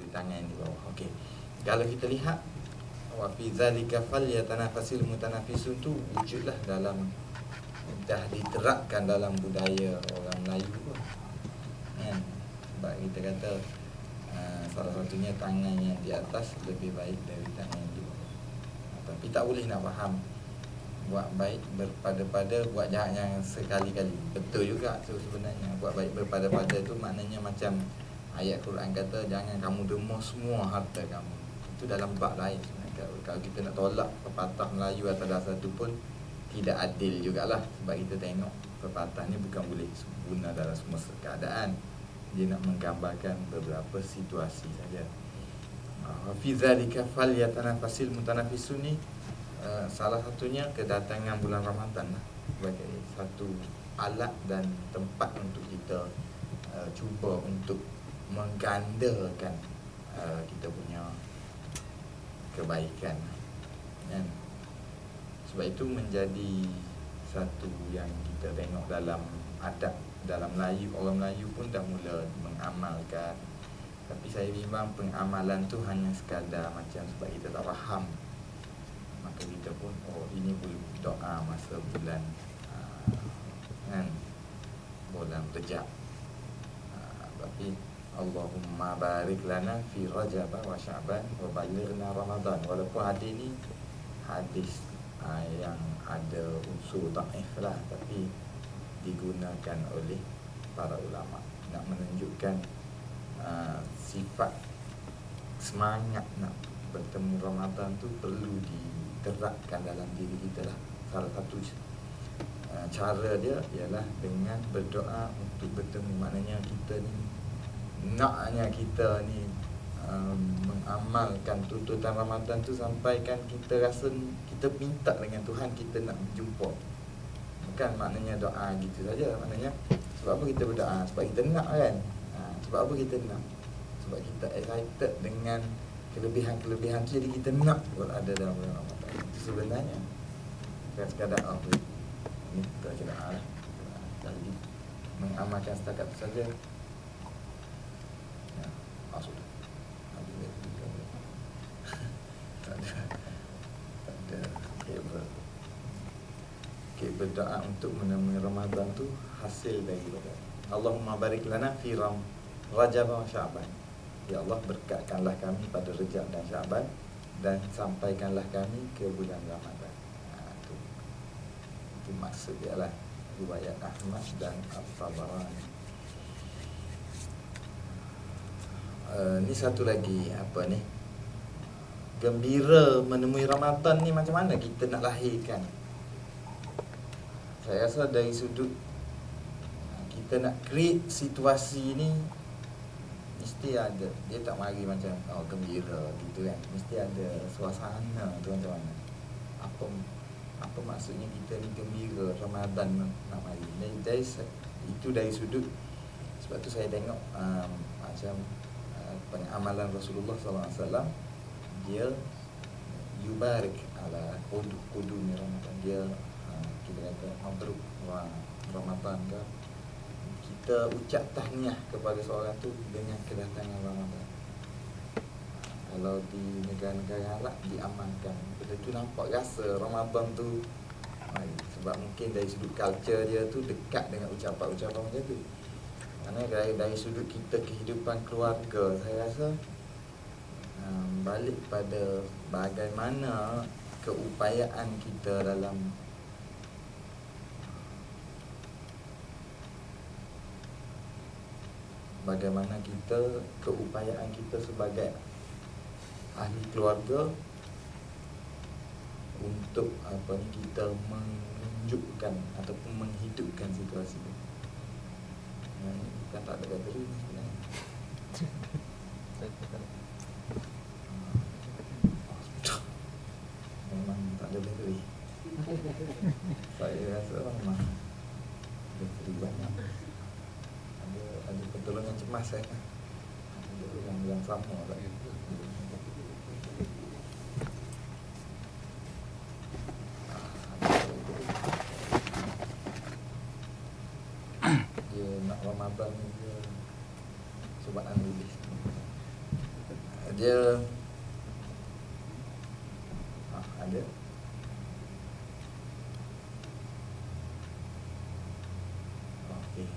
tangan di bawah. Okey. Kalau kita lihat wa fi zalika falyatanafasil mutanafisun tu wujudlah dalam, dah diterapkan dalam budaya orang Melayu pun. Kan? Sebab kita kata salah satunya tangan yang di atas lebih baik dari tangan yang di bawah. Tapi tak boleh nak faham buat baik berpada-pada, buat jahat yang sekali-kali. Betul juga tu sebenarnya. Buat baik berpada-pada tu maknanya macam ayat Quran kata jangan kamu demo semua harta kamu. Itu dalam bab lain sebenarnya. Kalau kita nak tolak pepatah Melayu atas dasar tu pun tidak adil jugalah. Sebab kita tengok pepatah ni bukan boleh guna dalam semua keadaan. Dia nak menggambarkan beberapa situasi saja. Fi zalika falyatanafasil mutanafisun ni salah satunya kedatangan bulan Ramadan lah, sebagai satu alat dan tempat untuk kita cuba untuk menggandakan kita punya kebaikan, kan? Sebab itu menjadi satu yang kita tengok dalam adab dalam Melayu. Orang Melayu pun dah mula mengamalkan. Tapi saya bimbang pengamalan tu hanya sekadar macam sebab kita tak faham. Maka kita pun ini boleh doa masa bulan kan, bulan Rejab. Tapi Allahumma barik lana fi Rajab wa Sya'ban wa balighna Ramadan. Walaupun hadis ni hadis yang ada unsur dhaif lah, tapi digunakan oleh para ulama nak menunjukkan sifat semangat nak bertemu Ramadan tu perlu diterapkan dalam diri kita lah. Salah satu cara dia ialah dengan berdoa untuk bertemu. Maknanya kita ni naknya kita ni mengamalkan tuntutan Ramadan tu sampai kan kita rasa kita minta dengan Tuhan kita nak jumpa. Bukan maknanya doa gitu saja. Maknanya sebab apa kita berdoa? Sebab kita nak kan. Sebab apa kita nak? Sebab kita excited dengan kelebihan-kelebihan tu, jadi kita nak berada dalam bulan Ramadan. Itu sebenarnya bukan sekadar ni kita baca doa lah. Jadi mengamalkan setakat itu saja. Sudah. Tak ada kabel. Okay, berdoa untuk menemui Ramadan tu hasil daripada Allahumma barik lana fi Rajab wa Sya'ban. Ya Allah, berkatkanlah kami pada Rejab dan Sya'ban, dan sampaikanlah kami ke bulan Ramadan. Itu maksud dia lah, riwayat Ahmad dan At-Tabarani. Ni satu lagi apa ni, gembira menemui Ramadan ni macam mana kita nak lahirkan? Saya rasa dari sudut kita nak create situasi ni mesti ada, dia tak mari macam gembira gitu kan. Mesti ada suasana tu macam mana. Apa maksudnya kita ni gembira Ramadan nak mari. Itu dari sudut. Sebab tu saya tengok macam pengamalan Rasulullah SAW, dia yubarik ala kudu ni Ramadan. Dia kita kata mabruk Ramadan ke, kita ucap tahniah kepada seorang tu dengan kedatangan Ramadan. Kalau di negara-negara Arab diamalkan, benda tu nampak rasa Ramadan tu sebab mungkin dari sudut culture dia tu dekat dengan ucapan-ucapan macam tu. Kerana dari sudut kita kehidupan keluarga, saya rasa balik pada bagaimana keupayaan kita dalam keupayaan kita sebagai ahli keluarga untuk kita menunjukkan ataupun menghidupkan situasi itu. Kan tak ada bateri sebenarnya. Memang tak ada bateri. Saya rasa memang bateri banyak. Ada pertolongan cemas kan. Ada yang sama tak. Dia nak Ramadan ni dia cubaan lebih. dia ada. Okey.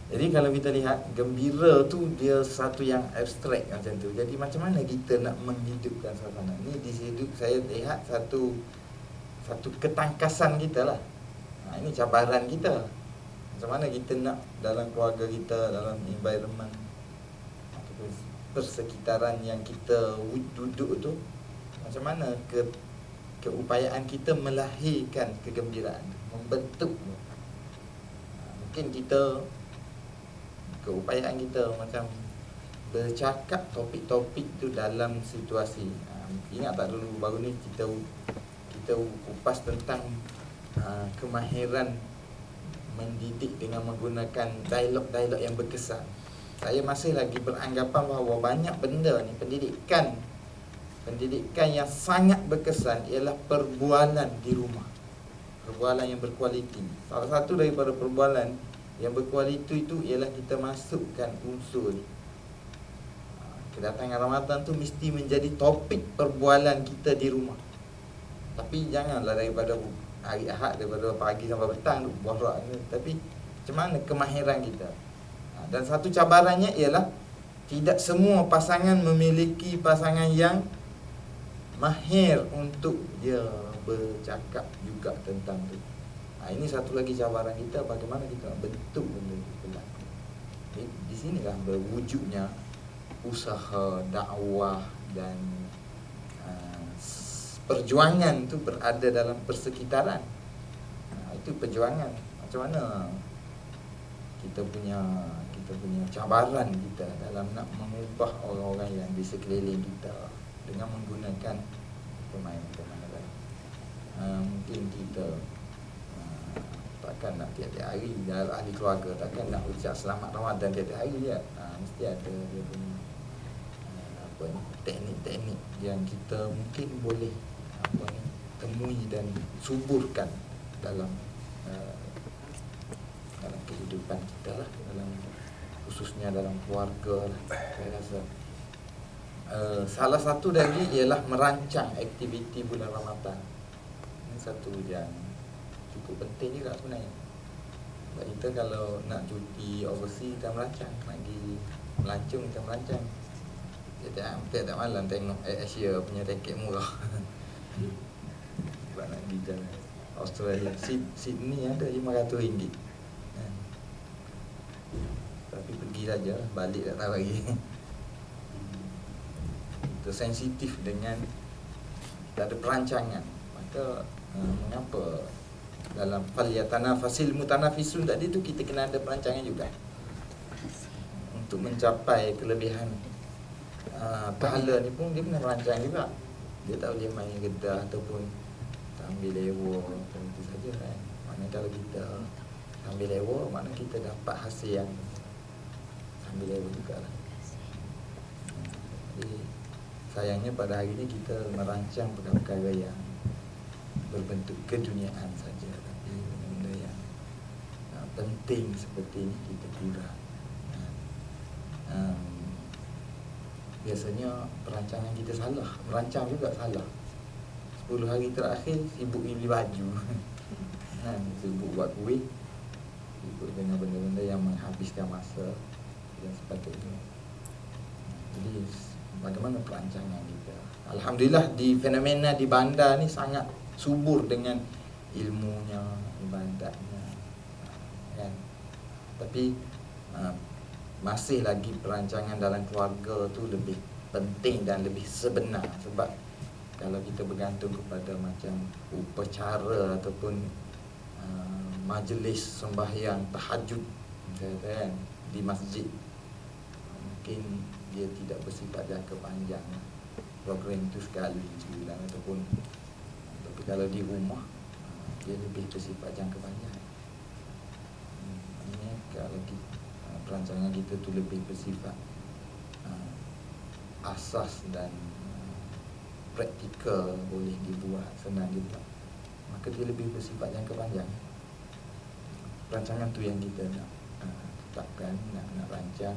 Jadi kalau kita lihat, gembira tu dia satu yang abstrak macam tu. Jadi macam mana kita nak menghidupkan suasana ni? Di situ saya lihat satu ketangkasan kita lah. Ini cabaran kita. Macam mana kita nak dalam keluarga kita, dalam environment ataupun persekitaran yang kita duduk tu, macam mana keupayaan kita melahirkan kegembiraan, membentuk. Mungkin kita keupayaan kita macam bercakap topik-topik tu dalam situasi. Ingat tak dulu baru ni kita kupas tentang kemahiran mendidik dengan menggunakan dialog-dialog yang berkesan. Saya masih lagi beranggapan bahawa banyak benda ni, pendidikan yang sangat berkesan ialah perbualan di rumah. Perbualan yang berkualiti. Salah satu daripada perbualan yang berkualiti itu ialah kita masukkan unsur kedatangan Ramadan tu mesti menjadi topik perbualan kita di rumah. Tapi janganlah daripada hari Ahad, daripada pagi sampai petang borak ni. Tapi macam mana kemahiran kita. Dan satu cabarannya ialah tidak semua pasangan memiliki pasangan yang mahir untuk dia bercakap juga tentang tu. Ini satu lagi cabaran kita, bagaimana kita bentuk benda itu berlaku. Di sinilah berwujudnya usaha dakwah dan perjuangan tu berada dalam persekitaran. Itu perjuangan. Macam mana kita punya cabaran kita dalam nak mengubah orang-orang yang di sekeliling kita dengan menggunakan permainan-permainan. Mungkin kita takkan nak tiap-tiap hari dalam ahli keluarga, takkan nak ucap selamat Ramadan tiap-tiap hari je. Mesti ada dia punya teknik-teknik yang kita mungkin boleh temui dan suburkan dalam kehidupan kita lah, khususnya dalam keluarga lah. Saya rasa salah satu lagi ialah merancang aktiviti bulan Ramadan. Ini satu yang cukup penting juga sebenarnya. Sebab kita kalau nak cuti overseas kita merancang, nak pergi melancong kita merancang. Tiap-tiap malam tengok Asia punya tiket murah. Sebab nak pergi jalan Australia, Sydney ada RM500. Tapi pergi saja, balik tak tahu lagi. Itu sensitif dengan tak ada perancangan. Maka mengapa dalam falyatanafasil mutanafisun tadi tu kita kena ada perancangan juga untuk mencapai kelebihan. Pahala ni pun dia kena merancang juga. Dia tak boleh main gedah ataupun ambil lewa macam itu saja kan. Mana kalau kita ambil lewa, mana kita dapat hasil yang ambil lewa juga lah. Jadi sayangnya pada hari ini kita merancang perkara-perkara yang berbentuk keduniaan saja, tapi benda yang penting seperti ini kita kurang. Biasanya perancangan kita salah, merancang juga salah. 10 hari terakhir sibuk beli baju, sibuk buat kuih, sibuk dengan benda-benda yang menghabiskan masa dan sepatutnya. Jadi bagaimana perancangan kita? Alhamdulillah di fenomena di bandar ni sangat subur dengan ilmunya, ibadatnya, kan? Tapi masih lagi perancangan dalam keluarga tu lebih penting dan lebih sebenar. Sebab kalau kita bergantung kepada macam upacara ataupun majlis sembahyang tahajud kan, di masjid, mungkin dia tidak bersifat jangka panjang. Program itu sekali sebulan ataupun, tapi kalau di rumah dia lebih bersifat jangka panjang. Ini kalau perancangan kita tu lebih bersifat asas dan praktikal, boleh dibuat, senang dibuat, maka dia lebih bersifat jangka panjang. Perancangan tu yang kita nak tetapkan, nak rancang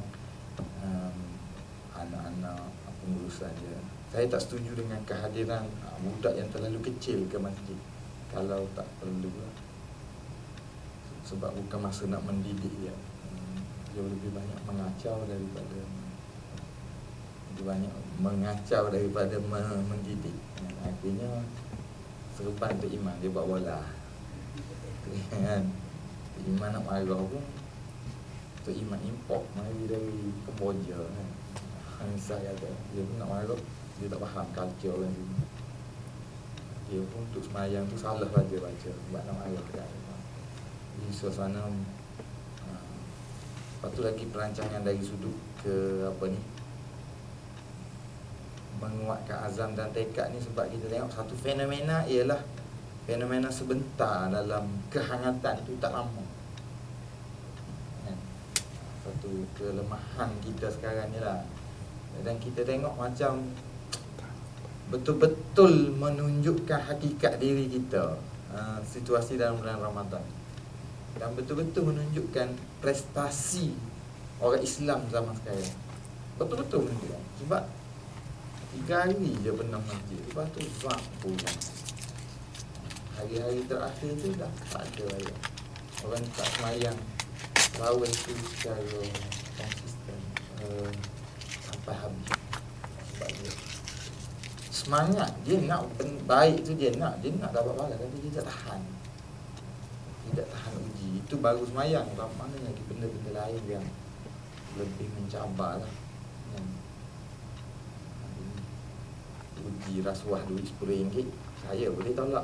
anak-anak pengurusan dia. Saya tak setuju dengan kehadiran budak yang terlalu kecil ke masjid kalau tak perlu lah. Sebab bukan masa nak mendidik dia. Dia lebih banyak mengacau daripada mendidik. Akhirnya serban Tok Iman dia buat bola. Kan? Tok Iman nak marah pun Tok Iman import mari dari Kemboja kan. Saya kata dia pun nak marah, dia tak faham culture kan. Dia pun untuk semayang tu salah baca sebab nak marah kan. Di suasana lepas tu lagi perancangan dari sudut ke menguatkan azam dan tekad ni, sebab kita tengok satu fenomena ialah fenomena sebentar dalam kehangatan tu tak lama. Satu kelemahan kita sekarang ni lah. Dan kita tengok macam betul-betul menunjukkan hakikat diri kita, situasi dalam bulan Ramadan, dan betul-betul menunjukkan prestasi orang Islam zaman sekarang. Betul-betul menunjukkan. Sebab 3 hari je pernah masjid, lepas tu zak pulang. Hari-hari terakhir tu dah tak ada raya. Orang tak semayang tarawih tu secara konsisten sampai habis. Sebab dia semangat, dia nak baik tu, dia nak dapat pahala, tapi dia tak tahan. Tidak tahan uji. Itu baru semayang. Mana lagi benda-benda lain yang lebih mencabar lah. Uji rasuah duit RM10, saya boleh tolak.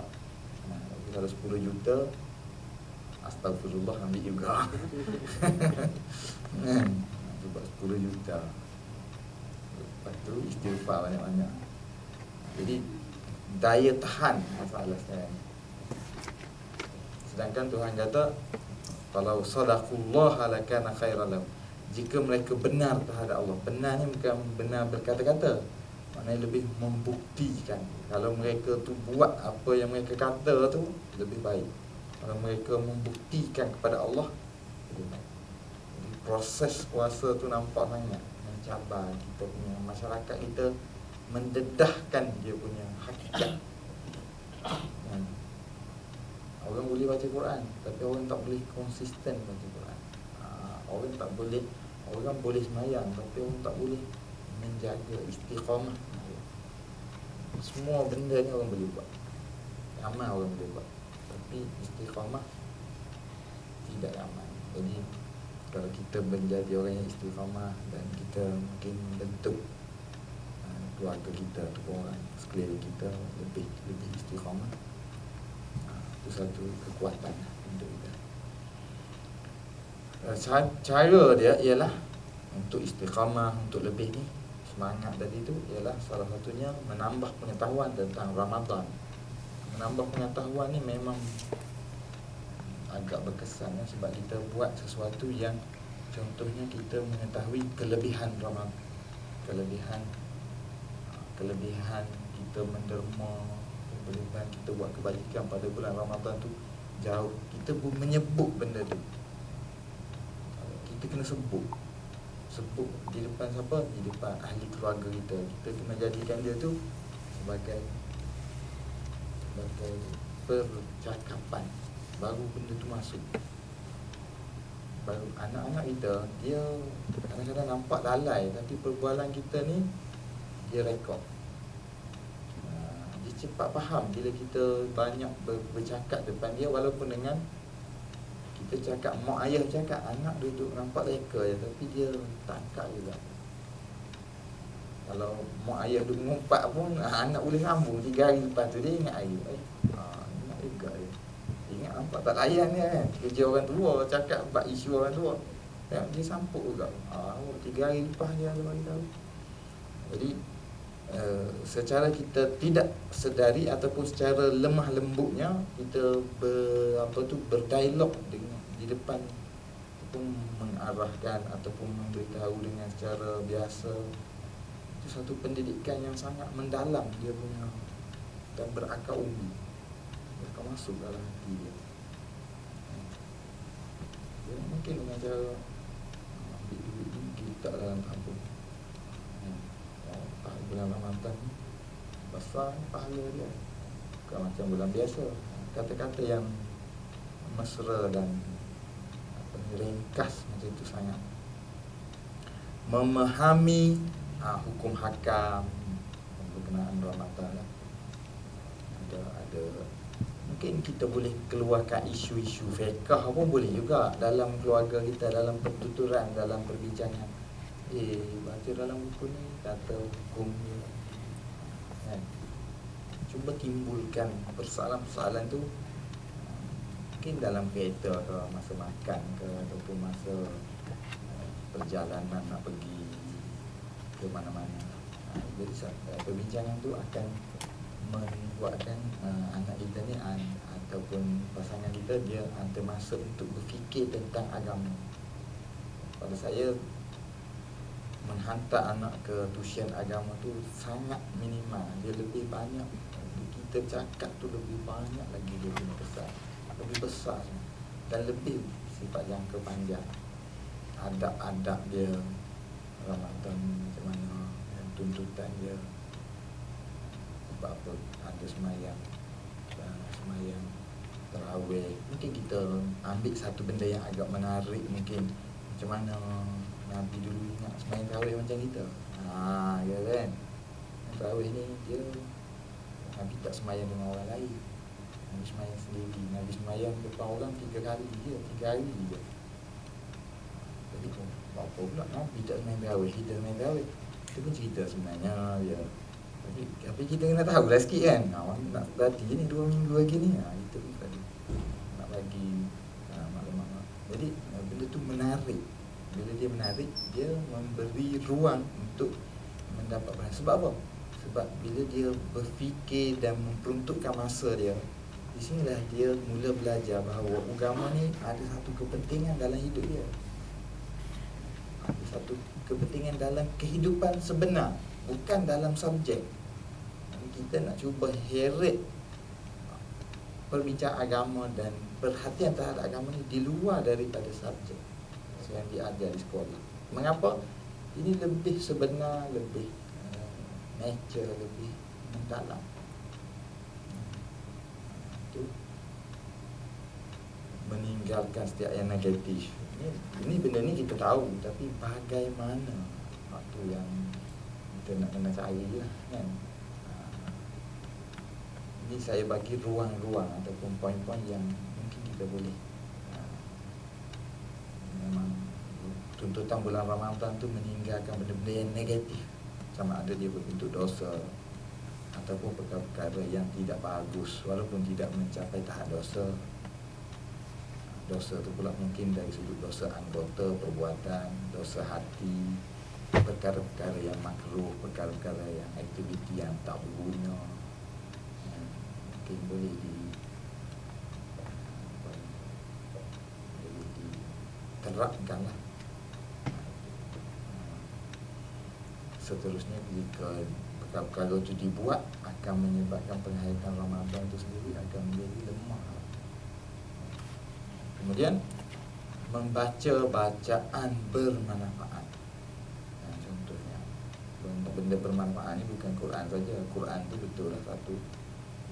Kalau 10 juta, astagfirullah, ambil juga. Sebab 10 juta. Lepas tu istighfar banyak-banyak. Jadi daya tahan masalah sekarang. Sedangkan Tuhan kata, kalau sadaqullah lakana khairan lahum. Jika mereka benar terhadap Allah. Benar ni bukan benar berkata-kata, maknanya lebih membuktikan. Kalau mereka tu buat apa yang mereka kata tu, lebih baik. Kalau mereka membuktikan kepada Allah, lebih baik. Jadi proses puasa tu nampak sangat mencabar kita punya masyarakat kita, mendedahkan dia punya hakikat. Orang boleh baca Quran, tapi orang tak boleh konsisten baca Quran. Orang boleh semayang, tapi orang tak boleh menjaga istiqamah. Semua benda ni orang boleh buat, ramai orang boleh buat, tapi istiqamah tidak ramai. Jadi kalau kita menjadi orang yang istiqamah dan kita mungkin bentuk keluarga kita atau orang sekeliling kita lebih istiqamah, itu satu kekuatan untuk kita. Cara dia ialah untuk istiqamah, untuk lebih ni, semangat tadi tu ialah salah satunya menambah pengetahuan tentang Ramadan. Menambah pengetahuan ni memang agak berkesan ya, sebab kita buat sesuatu yang contohnya kita mengetahui kelebihan Ramadan, kelebihan kita menderma, kelebihan kita buat kebajikan pada bulan Ramadan tu jauh. Kita pun menyebut benda tu, kita kena sebut di depan siapa? Di depan ahli keluarga kita. Kita kena jadikan dia tu sebagai percakapan, baru benda tu masuk. Baru anak-anak kita, dia kadang-kadang nampak lalai, tapi perbualan kita ni dia rekod. Dia cepat faham bila kita banyak bercakap depan dia, walaupun dengan kita cakap, mak ayah cakap, anak duduk nampak reka je, tapi dia tangkap juga. Kalau mak ayah duduk ngumpat pun, anak boleh sambung 3 hari lepas tu dia ingat ayah. Ingat juga dia. Ingat nampak tak layan dia kan. Kerja orang tua, cakap bab isu orang tua, dia sampuk juga. 3 hari lepas dia ada bagi tahu. Jadi secara kita tidak sedari ataupun secara lemah lembutnya kita berdialog dengan di depan, ataupun mengarahkan ataupun memberitahu dengan secara biasa. Itu satu pendidikan yang sangat mendalam dia punya dan berakar umbi, mereka masuk dalam hati dia. Dia mungkin dengan cara ambil duit kita letak dalam tabung. Bulan Ramadan ni besar pahala dia, bukan macam bulan biasa. Kata-kata yang mesra dan ringkas macam itu sangat memahami hukum hakam berkenaan Ramadan lah. Ada mungkin kita boleh keluarkan isu-isu fiqh pun boleh juga dalam keluarga kita, dalam pertuturan, dalam perbincangan. Baca dalam buku ni kata hukum ni kan? Cuba timbulkan persoalan-persoalan tu mungkin dalam kereta ke, masa makan ke, ataupun masa perjalanan nak pergi ke mana-mana. Jadi perbincangan tu akan membuatkan anak kita ni ataupun pasangan kita, dia termasuk untuk berfikir tentang agama. Pada saya, menghantar anak ke tuition agama tu sangat minimal. Dia lebih banyak, kita cakap tu lebih banyak lagi dia punya kesan, lebih besar dan lebih sifat jangka panjang. Adab-adab dia Ramadan macam mana, tuntutan dia, sebab apa ada semayang tarawih. Mungkin kita ambil satu benda yang agak menarik, mungkin macam mana Nabi dulu ingat semayang tarawih macam kita. Ya kan, tarawih ni dia Nabi tak semayang dengan orang lain, Nabi semayang sendiri. Nabi semayang depan orang 3 kali je, 3 hari je. Jadi apa pula Nabi tak semayang tarawih, kita semayang tarawih. Itu pun cerita sebenarnya ya. Tapi kita kena tahu lah sikit kan. Nak berhati ni 2 minggu lagi ni, itu tadi nak bagi maklumat. Jadi benda tu menarik. Bila dia menarik, dia memberi ruang untuk mendapat bahan. Sebab apa? Sebab bila dia berfikir dan memperuntukkan masa dia, di sinilah dia mula belajar bahawa agama ni ada satu kepentingan dalam hidup dia. Ada satu kepentingan dalam kehidupan sebenar, bukan dalam subjek. Kita nak cuba heret perbincangan agama dan perhatian terhadap agama ni di luar daripada subjek yang diajar di sekolah. Mengapa? Ini lebih sebenar, lebih nature, lebih mendalam. Itu meninggalkan setiap yang negatif. Ini benda ni kita tahu, tapi bagaimana waktu yang kita nak kena cari lah kan. Ini saya bagi ruang-ruang ataupun poin-poin yang mungkin kita boleh memang tuntutan bulan Ramadan tu meninggalkan benda-benda yang negatif, sama ada dia berbentuk dosa ataupun perkara-perkara yang tidak bagus, walaupun tidak mencapai tahap dosa. Dosa tu pula mungkin dari sudut dosa anggota perbuatan, dosa hati, perkara-perkara yang makruh, perkara-perkara yang aktiviti yang tak berguna, mungkin boleh diterapkan lah. Seterusnya, jika perkara-perkara itu dibuat, akan menyebabkan penghayatan Ramadan itu sendiri akan menjadi lemah. Kemudian, membaca bacaan bermanfaat. Contohnya, benda bermanfaat ini bukan Quran saja. Quran itu betul lah satu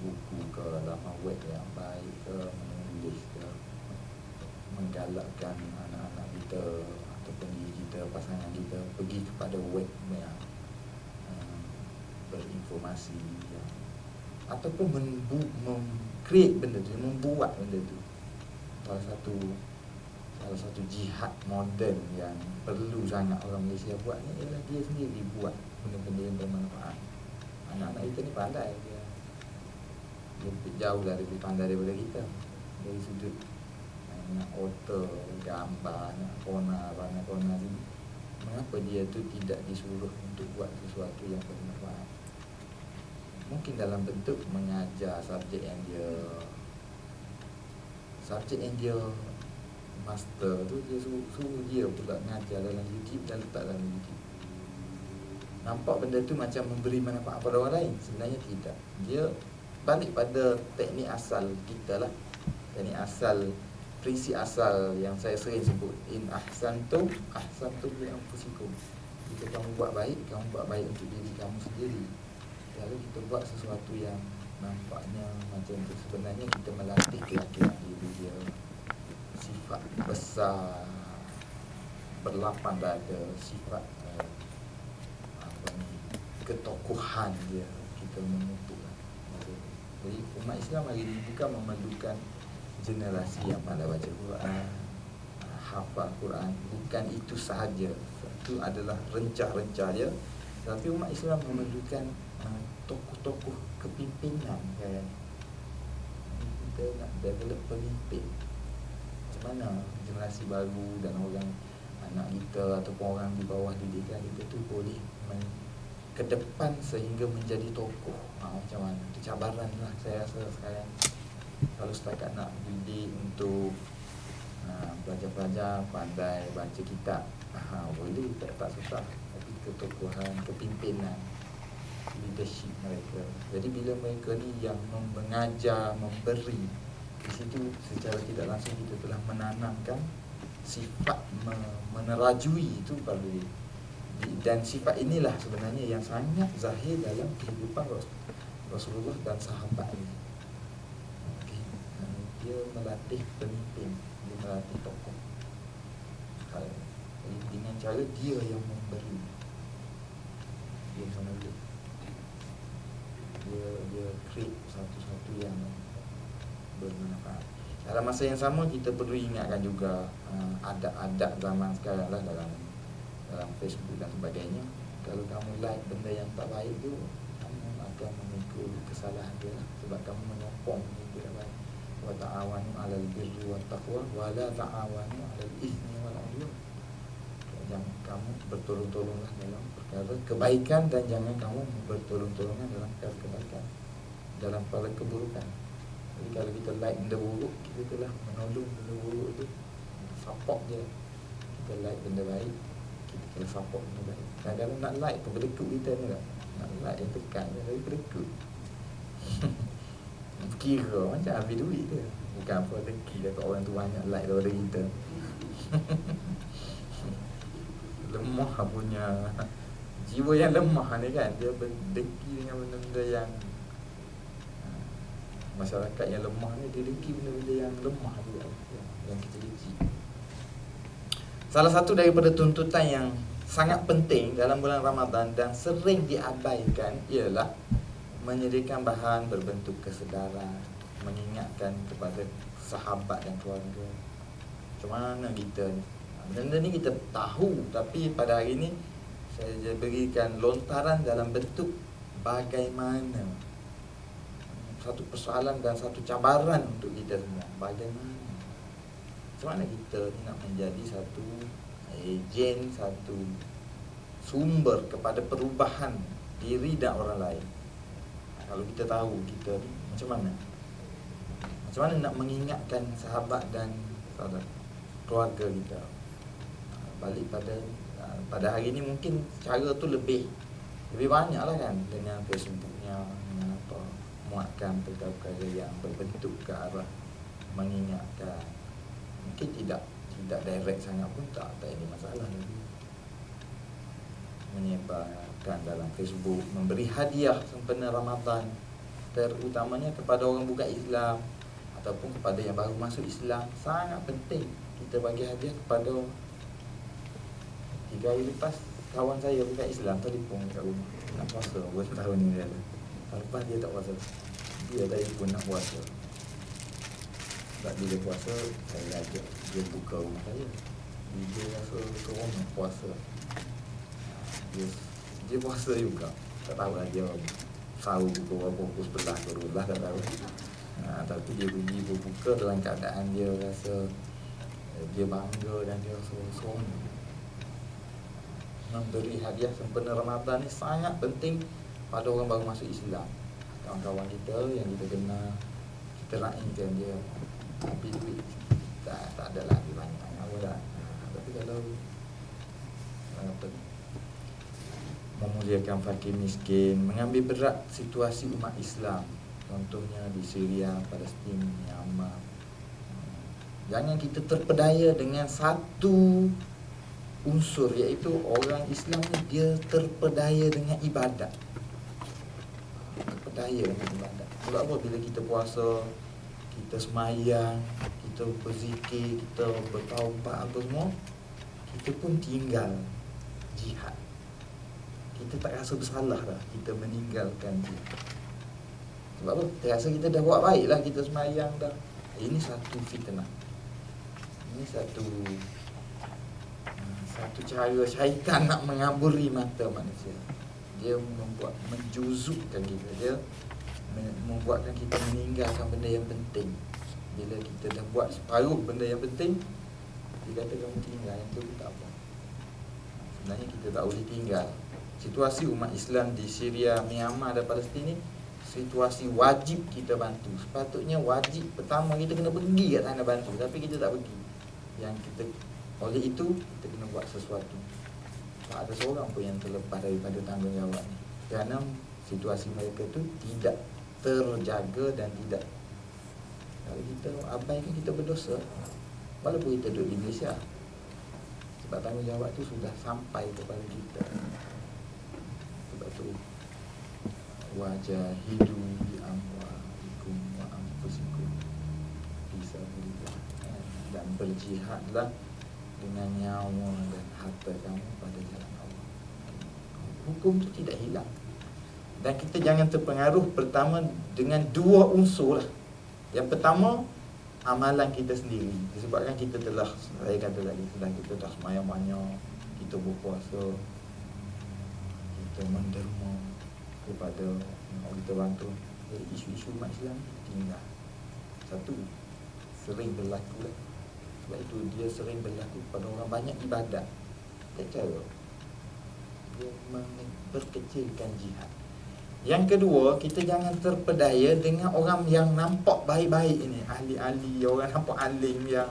buku ke, laman web yang baik ke, menulis ke, menggalakkan anak-anak kita ataupun diri kita, pasangan kita pergi kepada web yang berinformasi ataupun create benda tu, membuat benda tu. Salah satu jihad moden yang perlu sangat orang Malaysia buat ni ialah dia sendiri buat benda-benda yang bermanfaat. Anak-anak kita ni pandai, dia lebih jauh lah, lebih pandai daripada kita dari sudut nak author, gambar, nak kona sini. Mengapa dia tu tidak disuruh untuk buat sesuatu yang bermanfaat? Mungkin dalam bentuk mengajar subjek yang dia master tu, dia suruh dia pula mengajar dalam YouTube dan letak dalam YouTube. Nampak benda tu macam memberi manfaat pada orang lain, sebenarnya tidak. Dia balik pada teknik asal kita lah. Teknik asal prinsip asal yang saya sering sebut, in ahsantum li anfusikum. Jika kamu buat baik, kamu buat baik untuk diri kamu sendiri. Kalau kita buat sesuatu yang nampaknya macam tu, sebenarnya kita melatih keyakinan diri dia, sifat besar, berlapang dada, sifat ketokohan dia, kita memupukkan. Jadi umat Islam hari ini bukan memerlukan generasi yang pandai baca Quran, hafal Quran, bukan itu sahaja. Itu adalah rencah-rencah dia. Tapi umat Islam memerlukan tokoh-tokoh kepimpinan, kan? Kita nak develop pemimpin. Macam mana generasi baru dan orang anak kita ataupun orang di bawah didikan kita tu boleh ke depan sehingga menjadi tokoh. Macam mana? Itu cabaran lah saya rasa sekarang. Kalau setakat nak didik untuk pelajar-pelajar pandai baca kitab, boleh, tak susah. Tapi ketokohan, kepimpinan, leadership mereka. Jadi bila mereka ni yang mengajar, memberi, di situ secara tidak langsung kita telah menanamkan sifat menerajui itu perlu. Dan sifat inilah sebenarnya yang sangat zahir dalam kehidupan Rasulullah dan sahabat ini. Dia melatih pemimpin, dia melatih tokoh. Dengan cara dia yang memberi, dia menulis, dia create satu-satu yang bermanfaat. Dalam masa yang sama kita perlu ingatkan juga adab-adab zaman sekarang lah dalam Facebook dan sebagainya. Kalau kamu like benda yang tak baik tu, kamu akan memikul kesalahan dia lah. Sebab kamu menyokong dia baik. Wa ta'awanu 'alal birri wat taqwa wa la ta'awanu 'alal itsmi wal 'udwan. Jangan kamu bertolong-tolonglah dalam perkara kebaikan dan jangan kamu bertolong-tolongan dalam perkara kebaikan, dalam perkara keburukan. Jadi kalau kita like benda buruk, kita telah menolong benda buruk tu, support dia. Kita like benda baik, kita kena support benda baik. Kadang-kadang nak like pun berdekut kita ni tak? Nak like yang tekan je, tapi berdekut. Kira macam habis duit dia. Bukan apa deki dekat orang tu banyak like daripada kita. Lemah punya jiwa yang lemah ni kan, dia berdeki dengan benda-benda yang masyarakat yang lemah ni, dia deki benda-benda yang lemah juga, yang kecil-kecil. Salah satu daripada tuntutan yang sangat penting dalam bulan Ramadan dan sering diabaikan ialah menyediakan bahan berbentuk kesedaran, mengingatkan kepada sahabat dan keluarga. Macam mana kita ni? Benda ni kita tahu, tapi pada hari ni saya berikan lontaran dalam bentuk bagaimana. Satu persoalan dan satu cabaran untuk kita semua. Bagaimana? Macam mana kita ni nak menjadi satu ejen, satu sumber kepada perubahan diri dan orang lain. Kalau kita tahu kita ni macam mana? Macam mana nak mengingatkan sahabat dan keluarga kita? Balik pada hari ni mungkin cara tu lebih banyak lah kan, dengan Facebooknya, dengan apa, muatkan perkara-perkara yang berbentuk ke arah mengingatkan. Mungkin tidak direct sangat pun tak ada masalah lagi. Menyebarkan dalam Facebook, memberi hadiah sempena Ramadan, terutamanya kepada orang bukan Islam ataupun kepada yang baru masuk Islam. Sangat penting kita bagi hadiah kepada. 3 hari lepas kawan saya bukan Islam telefon kat rumah nak puasa buat tahun ni dia. Tahun lepas dia tak puasa, dia telefon nak puasa. Tak bila puasa saya ajak dia buka rumah saya. Dia rasa seronok puasa. Dia puasa juga. Tak tahu lah dia sahur pukul berapa, pukul 11 ke 12 tak tahu. Tapi dia pergi berbuka dalam keadaan dia rasa dia bangga dan dia rasa seronok. Memberi hadiah sempena Ramadan ni sangat penting pada orang baru masuk Islam. Kawan-kawan kita yang kita kenal, kita raihkan dia. Tapi duit tak ada lah, lebih banyak apa dah. Tapi kalau memuliakan fakir miskin, mengambil berat situasi umat Islam, contohnya di Syria, Palestin, Myanmar, Jangan kita terpedaya dengan satu unsur, iaitu orang Islam ni dia terpedaya dengan ibadat. Terpedaya dengan ibadat. Sebab apa? Bila kita puasa, kita semayang, kita berzikir, kita bertaubat apa semua, kita pun tinggal jihad. Kita tak rasa bersalah dah kita meninggalkan jihad. Sebab apa? Kita rasa kita dah buat baik lah, kita semayang dah. Ini satu fitnah. Ini satu cara syaitan nak mengaburi mata manusia. Dia menjuzukkan kita. Dia membuatkan kita meninggalkan benda yang penting. Bila kita dah buat separuh benda yang penting, dia kata kamu tinggal, yang tu tak apa. Sebenarnya kita tak boleh tinggal. Situasi umat Islam di Syria, Myanmar dan Palestin ni situasi wajib kita bantu. Sepatutnya wajib pertama kita kena pergi kat sana bantu, tapi kita tak pergi. Yang kita, oleh itu kita kena buat sesuatu. Tak ada seorang pun yang terlepas daripada tanggungjawab ni, kerana situasi mereka tu tidak terjaga dan tidak. Kalau kita abaikan, kita berdosa. Walaupun kita duduk di Malaysia, sebab tanggungjawab tu sudah sampai kepada kita. Sebab tu wajahidu bi amwalikum wa anfusikum fisabilillah, dan berjihadlah dengan nyawa dan harta kamu pada jalan Allah. Hukum tu tidak hilang. Dan kita jangan terpengaruh pertama dengan dua unsur lah. Yang pertama, amalan kita sendiri. Disebabkan kita telah, saya kata tadi, sedang kita dah semayang banyak, kita berpuasa, kita menderma kepada kita bantu. Jadi isu-isu umat Islam tinggal. Satu, sering berlaku lah. Sebab itu dia sering berlaku pada orang banyak ibadat. Cara dia memperkecilkan jihad. Yang kedua, kita jangan terpedaya dengan orang yang nampak baik-baik ini, ahli-ahli, orang nampak alim yang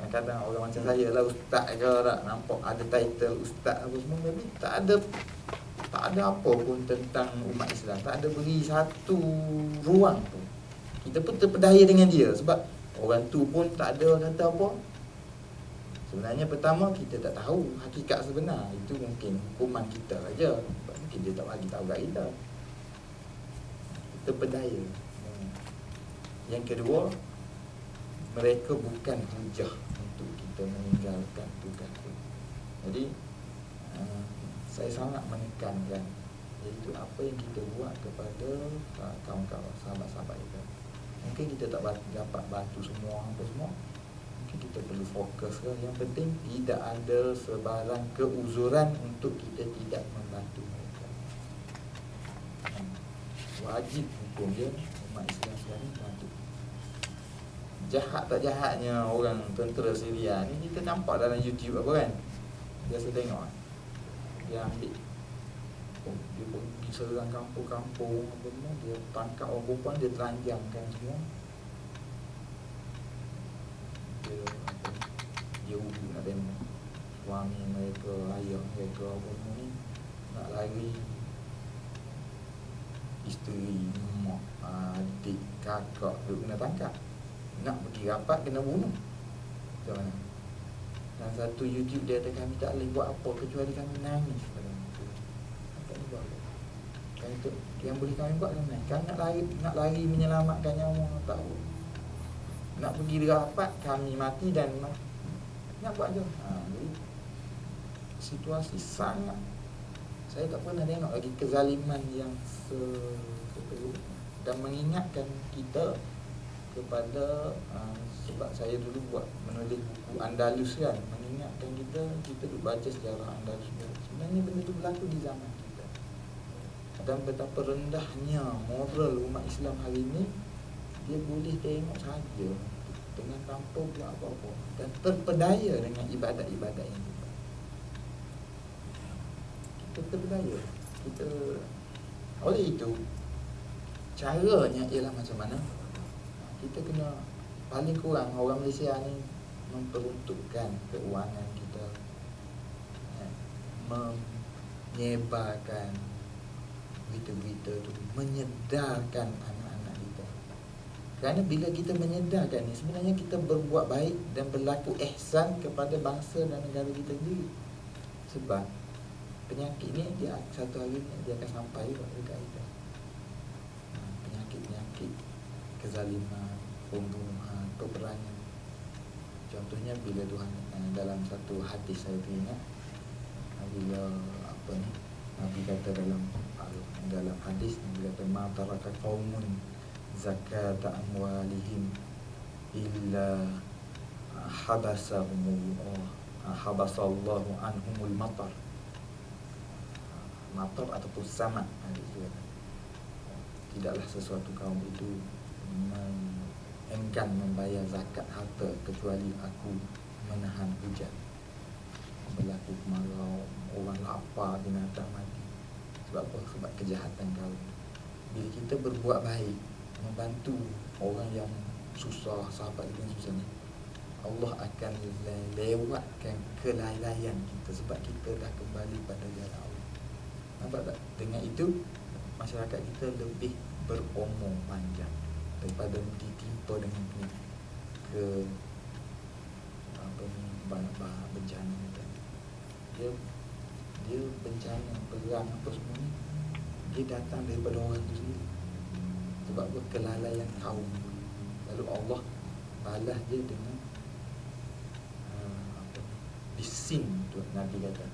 kadang orang macam saya lah, ustaz ke tak, nampak ada title ustaz apa semua, tapi tak ada apa pun tentang umat Islam, tak ada beri satu ruang pun. Kita pun terpedaya dengan dia sebab orang tu pun tak ada kata apa. Sebenarnya pertama kita tak tahu hakikat sebenar. Itu mungkin hukuman kita aja. Mungkin dia tak bagi tahu kat kita. Terpedaya. Yang kedua, mereka bukan hujah untuk kita meninggalkan tugas itu. Jadi saya sangat menekankan, iaitu apa yang kita buat kepada kawan-kawan, sahabat-sahabat kita. Mungkin kita tak dapat bantu semua apa semua, mungkin kita perlu fokus ke. Yang penting tidak ada sebarang keuzuran untuk kita tidak membantu mereka. Wajib hukum dia umat Islam sekarang bantu. Jahat tak jahatnya orang tentera Syria ni kita nampak dalam YouTube apa kan. Biasa tengok dia ambil, dia pergi serang kampung-kampung apa semua, dia tangkap orang perempuan, dia telanjangkan semua. Dia ubu nak tengok suami mereka, ayah mereka apa semua ni nak lari, isteri, mak, adik, kakak dia kena tangkap, nak pergi rapat kena bunuh. Macam mana? Dan satu YouTube dia kata kami tak boleh buat apa kecuali kami nangis pada itu. Tak boleh buat apa. Kan itu yang boleh kami buat kan nangis. Kami nak lari menyelamatkan nyawa, tak boleh. Nak pergi rapat kami mati dan nak buat je. Jadi situasi sangat, saya tak pernah tengok lagi kezaliman yang seperti, dan mengingatkan kita kepada sebab saya dulu menulis buku Andalus kan, mengingatkan kita dulu baca sejarah Andalus. Sebenarnya benda itu berlaku di zaman kita, dan betapa rendahnya moral umat Islam hari ini. Dia boleh tengok saja dengan tanpa buat apa-apa dan terpedaya dengan ibadat-ibadat yang kita. Kita terpedaya. Oleh itu caranya ialah macam mana kita kena, paling kurang orang Malaysia ni memperuntukkan keuangan kita, menyebarkan berita-berita tu, menyedarkan anak-anak kita. Kerana bila kita menyedarkan ni, sebenarnya kita berbuat baik dan berlaku ihsan kepada bangsa dan negara kita sendiri. Sebab penyakit ni dia satu hari ni dia akan sampai dekat kita. Penyakit-penyakit kezaliman, pembunuhan, peperangan. Contohnya bila Tuhan dalam satu hadis saya teringat, bila Nabi kata dalam hadis, Nabi kata ma taraka qaumun zakat amwalihim illa habasallahu anhumul matar ataupun sama. Tidaklah sesuatu kaum itu enggan membayar zakat harta kecuali aku menahan hujan. Berlaku kemarau, orang lapar, binatang mati. Sebab apa? Sebab kejahatan kaum. Bila kita berbuat baik, membantu orang yang susah, sahabat kita yang susah ni, Allah akan lewatkan kelalaian kita sebab kita dah kembali pada jalan Allah. Nampak tak? Dengan itu masyarakat kita lebih berumur panjang daripada ditimpa dengan ke bencana ni. Dia bencana perang apa semua ni, dia datang daripada orang tu sendiri. Sebab apa? Kelalaian kaum. Lalu Allah balas dia dengan bisin tu. Nabi kata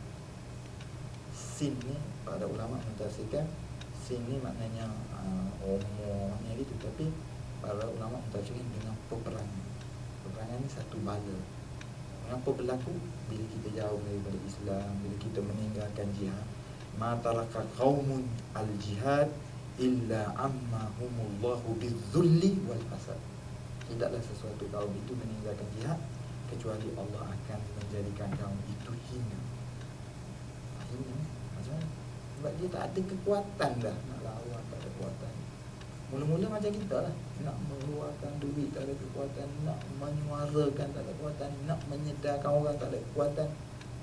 sin ni, pada ulama mentafsirkan sin ni maknanya umur ni gitu, tapi para ulama mentafsirkan dengan peperangan. Peperangan ni satu bala. Mengapa berlaku? Bila kita jauh daripada Islam, bila kita meninggalkan jihad. Ma taraka qaumun al-jihad illa ammahumullahu bizzulli wal hasad. Tidaklah sesuatu kaum itu meninggalkan jihad kecuali Allah akan menjadikan kaum itu hina. Hina macam mana? Sebab dia tak ada kekuatan dah nak lawan, tak ada kekuatan. Mula-mula macam kita lah, nak mengeluarkan duit tak ada kekuatan, nak menyuarakan tak ada kekuatan, nak menyedarkan orang tak ada kekuatan.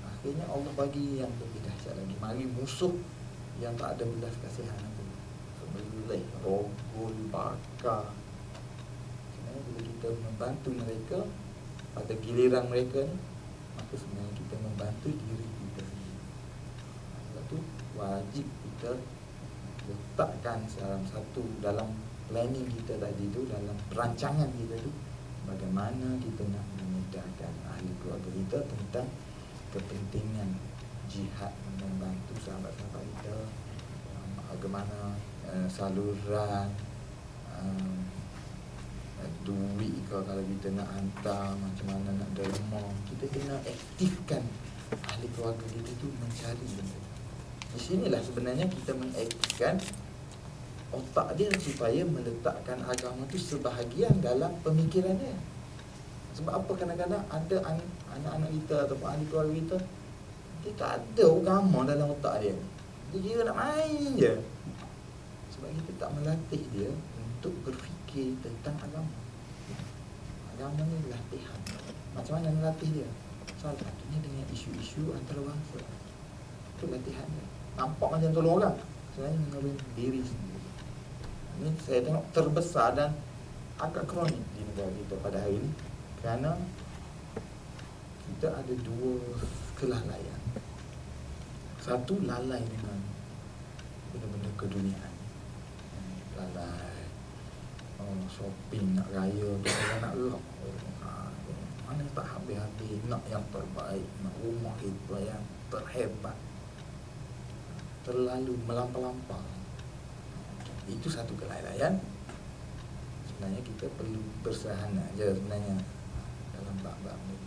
Akhirnya Allah bagi yang lebih dahsyat lagi. Mari musuh yang tak ada belas kasihan apa, sembelih, rogol, bakar. Sebenarnya bila kita membantu mereka pada giliran mereka ni, maka sebenarnya kita membantu diri kita sendiri. Sebab tu wajib kita letakkan dalam satu, dalam planning kita tadi tu, dalam perancangan kita tu, bagaimana kita nak menyedarkan ahli keluarga kita tentang kepentingan jihad, membantu sahabat-sahabat kita, bagaimana saluran duit ke kalau kita nak hantar, macam mana nak derma, kita kena aktifkan ahli keluarga kita tu mencari benda. Di sinilah sebenarnya kita mengaktifkan otak dia supaya meletakkan agama tu sebahagian dalam pemikiran dia. Sebab apa? Kadang-kadang ada anak-anak kita ataupun ahli keluarga kita, dia tak ada agama dalam otak dia. Dia kira nak main je. Sebab kita tak melatih dia untuk berfikir tentang agama. Agama ni latihan. Macam mana melatih dia? Salah satunya dengan isu-isu antarabangsa. Itu latihan dia. Nampak macam tolong orang, sebenarnya menolong diri sendiri. Ini saya tengok terbesar dan agak kronik di negara kita pada hari ini, kerana kita ada dua kelalaian. Satu, lalai dengan benda-benda keduniaan. Lalai shopping, nak raya, kita nak gerak, mana tak habis-habis, nak yang terbaik, nak rumah kita yang terhebat, terlalu melampau-lampau. Itu satu kelalaian. Sebenarnya kita perlu bersahana je sebenarnya dalam bab-bab ni.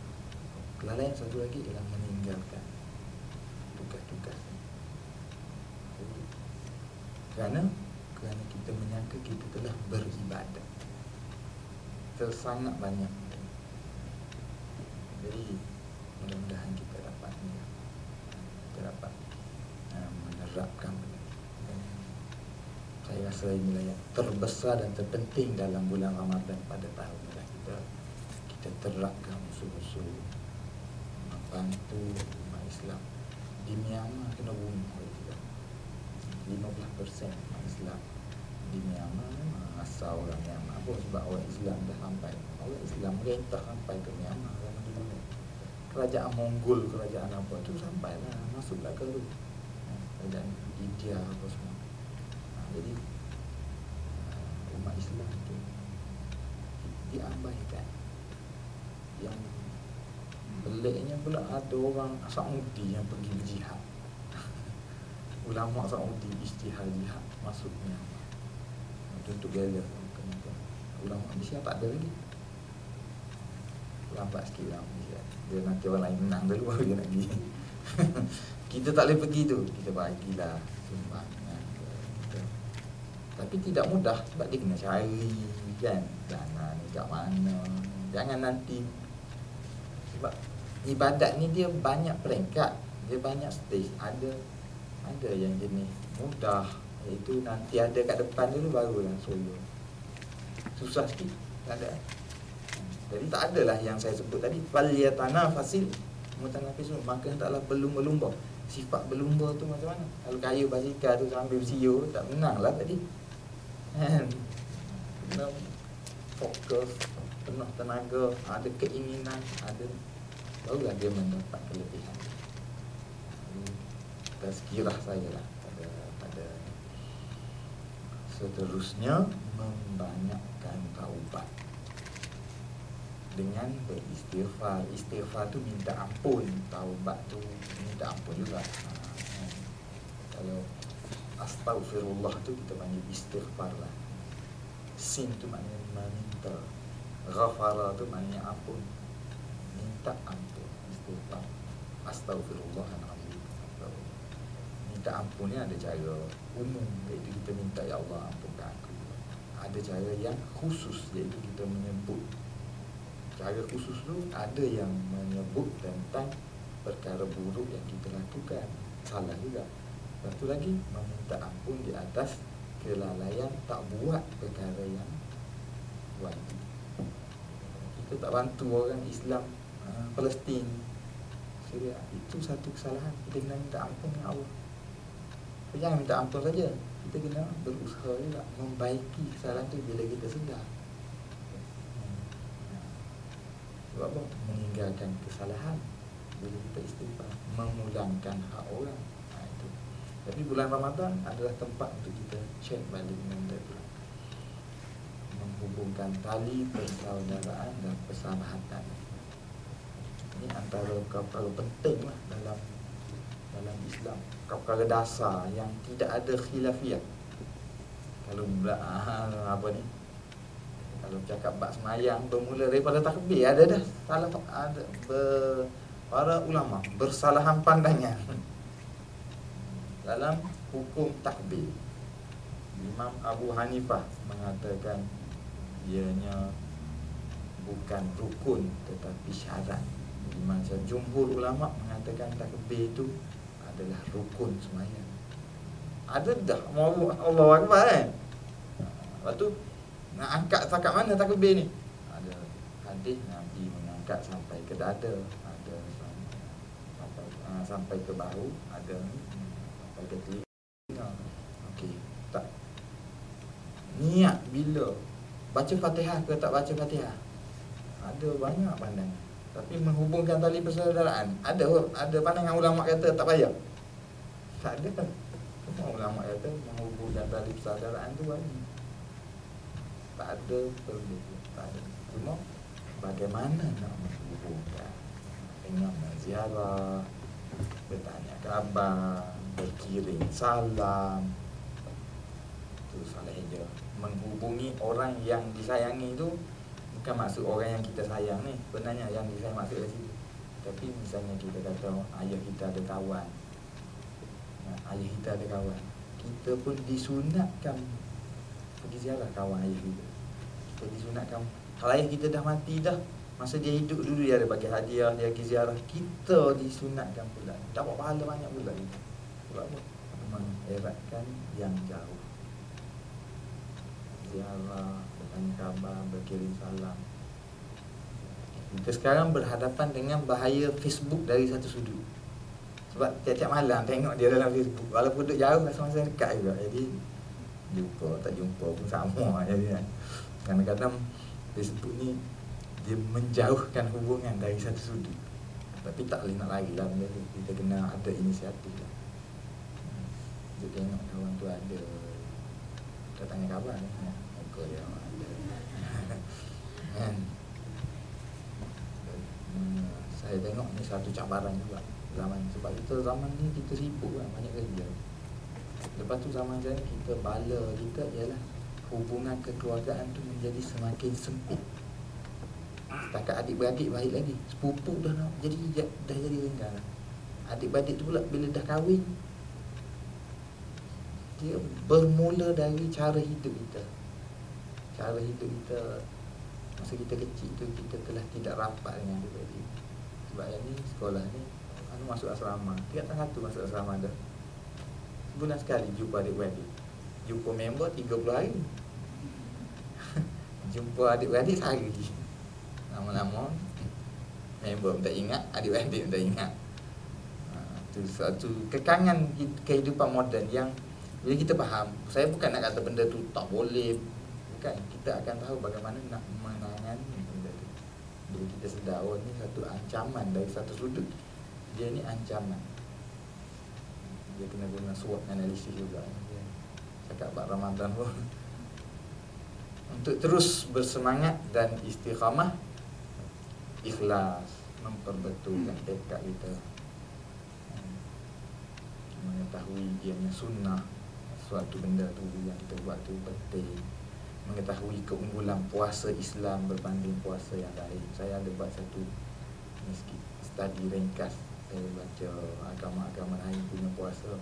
Kelalaian satu lagi ialah meninggalkan tugas-tugas. Kerana kita menyangka kita telah beribadat tersangat banyak. Jadi mudah-mudahan kita dapat menerapkan. Saya rasa inilah yang terbesar dan terpenting dalam bulan Ramadan pada tahun ini. Kita terapkan usul-usul membantu umat Islam. Di Myanmar kena bunuh 15% umat Islam di Myanmar memang asal orang Myanmar pun sebab orang Islam dah sampai, orang Islam merintah sampai ke Myanmar zaman dulu. Kerajaan Mongol, kerajaan apa tu sampailah, masuklah ke lu. Kerajaan India apa semua. Jadi umat Islam tu diabaikan. Yang peliknya pula ada orang Saudi yang pergi berjihad. Ulama Saudi ijtihad jihad masuk Myanmar. Untuk gala kenapa? Ulama Malaysia tak ada lagi. Lambat sikit lah Malaysia. Dia nanti orang lain menang dulu baru dia nak pergi. Kita tak boleh pergi tu. Kita bagilah sumbangan. Tapi tidak mudah sebab dia kena cari kan. Dana ni kat mana. Jangan nanti. Sebab ibadat ni dia banyak peringkat. Dia banyak stage. Ada yang jenis mudah, iaitu nanti ada kat depan dulu barulah solo. Susah sikit. Tak ada. Jadi tak adalah yang saya sebut tadi falyatanafasil mutanafisun, maka taklah berlumba-lumba. Sifat berlumba tu macam mana? Kalau kayu basikal tu sambil bersiul tak menanglah tadi. Penuh fokus, penuh tenaga, ada keinginan, ada, barulah dia mendapat kelebihan. Tazkirah saya lah pada seterusnya, membanyakkan taubat dengan beristighfar. Istighfar tu minta ampun, taubat tu minta ampun juga. Kalau astaghfirullah tu kita panggil istighfar lah. Sin tu maknanya meminta, ghafara tu maknanya ampun, minta ampun. Istighfar, astaghfirullah, minta ampun ni ada cara umum, iaitu kita minta ya Allah ampunkan aku. Ada cara yang khusus, iaitu kita menyebut. Cara khusus tu ada yang menyebut tentang perkara buruk yang kita lakukan, salah juga. Lepas tu lagi meminta ampun di atas kelalaian tak buat perkara yang wajib. Kita tak bantu orang Islam Palestin, Syria, itu satu kesalahan. Kita kena minta ampun dengan Allah. Jangan minta ampun saja, kita kena berusaha juga membaiki kesalahan tu bila kita sedar. Sebab apa? Meninggalkan kesalahan bila kita istighfar, memulangkan hak orang. Itu. Tapi bulan Ramadan adalah tempat untuk kita cek balik dengan dia, menghubungkan tali persaudaraan dan persahabatan. Ini antara perkara penting lah dalam Islam, perkara dasar yang tidak ada khilafiyah. Kalau apa ni, kalau cakap bab semayang bermula daripada takbir, ada dah salah, ada para ulama bersalahan pandangan dalam hukum takbir. Imam Abu Hanifah mengatakan ianya bukan rukun tetapi syarat. Imam jumhur ulama mengatakan takbir itu adalah rukun semayang. Ada dah Allahu Akbar kan. Lepas tu nak angkat setakat mana takbir ni? Ada hadis Nabi mengangkat sampai ke dada, ada sampai ke bahu, ada sampai ke telinga. Okey, tak. Niat bila baca Fatihah ke tak baca Fatihah? Ada banyak pandangan. Tapi menghubungkan tali persaudaraan, ada pandangan ulama kata tak payah. Tak ada kan. Semua ulama kata menghubungkan tali persaudaraan tu wajib. Tak ada perlu. Tak ada. Cuma bagaimana nak menghubungkan? Dengan ziarah, bertanya khabar, berkirim salam. Itu salah je. Menghubungi orang yang disayangi tu bukan maksud orang yang kita sayang ni. Sebenarnya yang disayang maksud dari situ. Tapi misalnya kita kata ayah kita ada kawan, ayah kita ada kawan, kita pun disunatkan pergi ziarah kawan ayah kita. Kita disunatkan. Kalau ayah kita dah mati dah, masa dia hidup dulu dia ada bagi hadiah, dia pergi ziarah, kita disunatkan pula. Dapat pahala banyak pula kita. Sebab apa? Mengeratkan yang jauh. Ziarah, bertanya khabar, berkirim salam. Kita sekarang berhadapan dengan bahaya Facebook dari satu sudut. Sebab tiap-tiap malam tengok dia dalam Facebook, walaupun duduk jauh, masa-masa dekat juga. Jadi Jumpa tak jumpa pun sama jadi kan. Kadang-kadang Facebook ni dia menjauhkan hubungan dari satu sudut. Tapi tak boleh nak lari lah benda tu. Kita kena ada inisiatif lah. Kita tengok kawan tu ada, kita tanya kawan ni, muka dia ada. Kan? Saya tengok ni satu cabaran juga zaman. Sebab kita zaman ni kita sibuk lah, banyak kerja. Lepas tu zaman saya kita bala kita ialah hubungan kekeluargaan tu menjadi semakin sempit. Setakat adik-beradik baik lagi, sepupu dah nak jadi dah jadi renggang. Adik-beradik tu pula bila dah kahwin, dia bermula dari cara hidup kita. Cara hidup kita masa kita kecil tu kita telah tidak rapat dengan adik-beradik. Sebab yang ni sekolah ni masuk asrama, tiap tahun satu masuk asrama dah. Sebulan sekali jumpa adik-beradik. Jumpa member 30 hari. Jumpa adik-beradik sehari. Lama-lama member tak ingat, adik-beradik tak ingat. Itu satu kekangan kehidupan moden yang bila kita faham, saya bukan nak kata benda tu tak boleh, bukan, kita akan tahu bagaimana nak menangani benda tu. Bila kita sedar, oh ni satu ancaman dari satu sudut, dia ni ancaman. Dia kena guna SWOT analisis juga. Cakap bab Ramadan pun. Untuk terus bersemangat dan istiqamah, ikhlas, memperbetulkan tekad kita, mengetahui ianya sunnah, suatu benda tu yang kita buat tu penting, mengetahui keunggulan puasa Islam berbanding puasa yang lain. Saya ada buat satu study ringkas. Saya baca agama-agama lain punya puasa.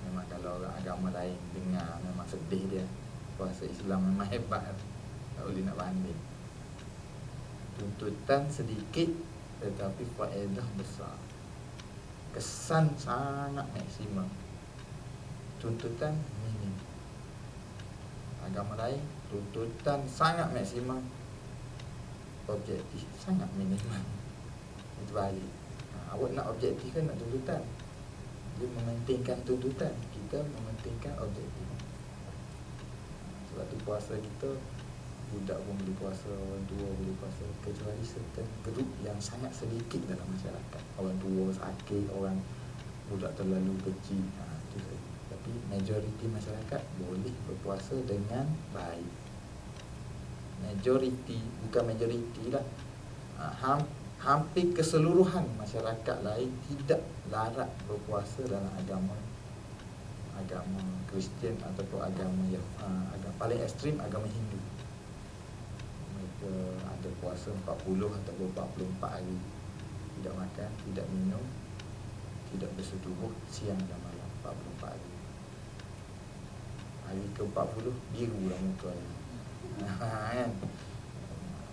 Memang kalau orang agama lain dengar memang sedih dia. Puasa Islam memang hebat, tak boleh nak banding. Tuntutan sedikit tetapi faedah besar. Kesan sangat maksimum, tuntutan minim. Agama lain tuntutan sangat maksimum, objektif sangat minimal. Itu balik. Awak nak objektif kan nak tuntutan? Dia mementingkan tuntutan, kita mementingkan objektif. Sebab tu puasa kita, budak pun boleh puasa, orang tua boleh puasa, kecuali certain grup yang sangat sedikit dalam masyarakat. Orang tua sakit, orang budak terlalu kecil, itu saja. Tapi majoriti masyarakat boleh berpuasa dengan baik. Majoriti, bukan majoriti lah, hampir keseluruhan masyarakat lain tidak larat berpuasa dalam agama Kristian ataupun agama yang paling ekstrim, agama Hindu. Mereka ada puasa 40 ataupun 44 hari, tidak makan, tidak minum, tidak bersetubuh siang dan malam, 44 hari. Hari ke-40 biru lah muka dia. Kan?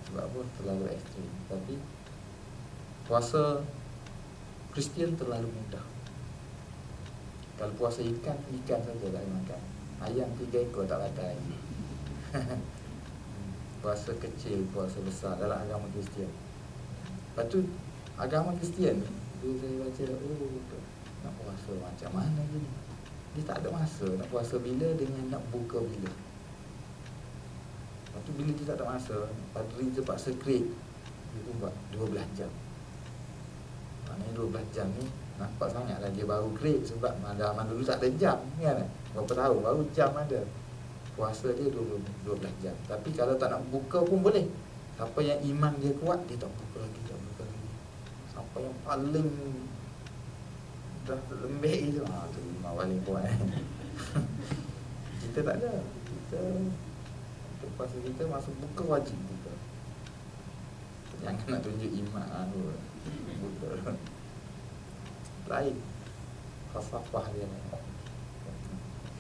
Sebab apa? Terlalu ekstrim. Tapi puasa Kristian terlalu mudah. Kalau puasa ikan saja tak makan. Ayam 3 ekor tak batal lagi. Puasa kecil, puasa besar dalam agama Kristian. Lepas tu agama Kristian ni, bila saya baca, nak puasa macam mana je ni? Dia tak ada masa nak puasa bila dengan nak buka bila. Lepas tu bila dia tak ada masa, padri terpaksa create, dia pun buat 12 jam. Maknanya 12 jam ni nampak sangat lah dia baru create. Sebab zaman dulu tak ada jam kan. Berapa tahun baru jam ada. Puasa dia 12 jam. Tapi kalau tak nak buka pun boleh. Siapa yang iman dia kuat, dia tak buka lagi, tak buka lagi. Siapa yang paling dah lembek je, tu memang paling kuat. Kita tak ada. Kita puasa kita masuk buka wajib buka. Jangan nak tunjuk iman buka. Lain falsafah dia ni.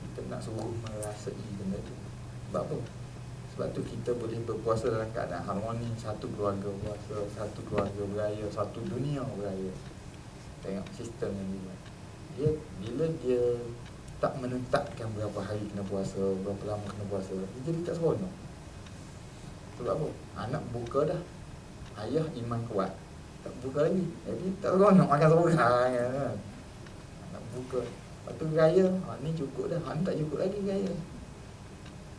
Kita nak suruh merasai benda tu. Sebab apa? Sebab tu kita boleh berpuasa dalam keadaan harmoni. Satu keluarga puasa, satu keluarga beraya, satu dunia beraya. Tengok sistem yang dia. Bila dia tak menetapkan berapa hari kena puasa, berapa lama kena puasa, dia jadi tak seronok. Sebab apa? Anak buka dah, ayah iman kuat, tak buka lagi, jadi tak seronok makan seorang kan. Nak buka, lepas tu raya, ni cukup dah, ni tak cukup lagi raya.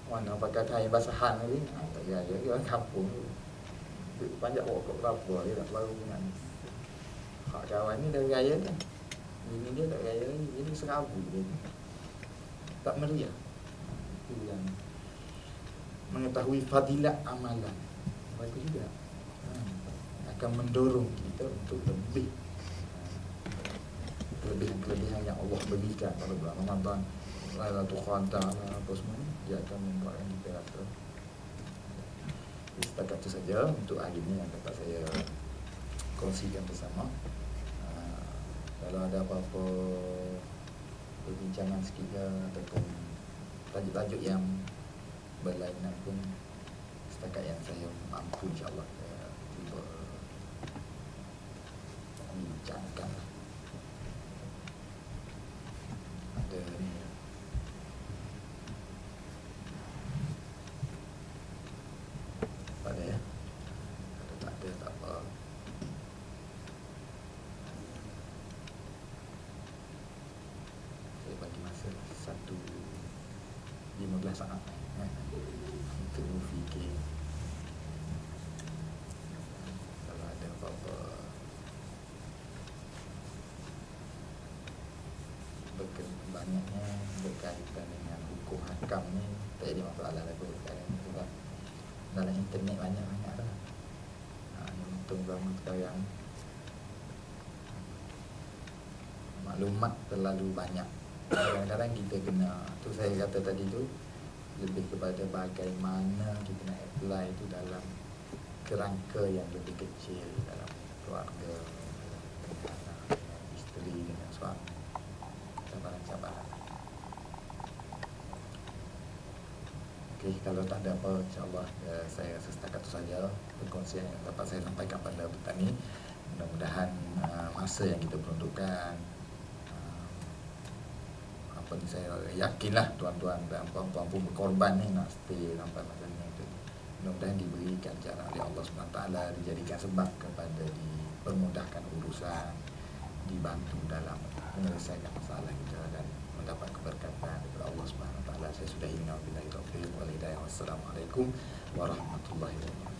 Mana pakai kain basahan lagi, tak gaya dia orang kampung tu. Panjat rokok berapa dia tak baru dengan. Hak kawan ni dah gaya kan. Bini dia tak gaya lagi, jadi serabu dia. Tak meriah. Itu yang mengetahui fadilat amalan. Bagus juga. Akan mendorong kita untuk lebih kelebihan yang Allah berikan pada bulan Ramadan. Lailatul Qadar apa semua ni, dia akan membuatkan kita rasa. Setakat itu saja untuk hari ini yang dapat saya kongsikan bersama. Kalau ada apa-apa perbincangan sekiranya ataupun tajuk-tajuk yang berlainan pun, setakat yang saya mampu, insyaAllah saya cuba bincangkan. Ada ni, tak ada ya? Tak ada, tak apa. Saya bagi masa 1:15 saat untuk fikir. Kalau ada apa-apa banyaknya berkaitan dengan hukum hakam ni, tak ada masalah lah sebab dalam internet banyak-banyak dah. Untung zaman sekarang maklumat terlalu banyak. Kadang-kadang kita kena, tu saya kata tadi tu, lebih kepada bagaimana kita nak apply tu dalam kerangka yang lebih kecil, dalam keluarga, dengan anak, dengan isteri, dengan suami. Sabaran-sabaran. Okey, kalau tak ada apa, insyaAllah saya rasa setakat itu saja perkongsian yang dapat saya sampaikan pada petang ini. Mudah-mudahan masa yang kita peruntukkan, apa ni, saya yakinlah tuan-tuan dan puan-puan pun berkorban ni nak stay sampai macam ni. Mudah-mudahan diberikan jalan oleh Allah SWT, dijadikan sebab kepada dipermudahkan urusan, dibantu dalam menyelesaikan masalah kita dan mendapat keberkatan daripada Allah SWT. Saya sudah ingin wabillahi taufiq wal hidayah. Wassalamualaikum warahmatullahi wabarakatuh.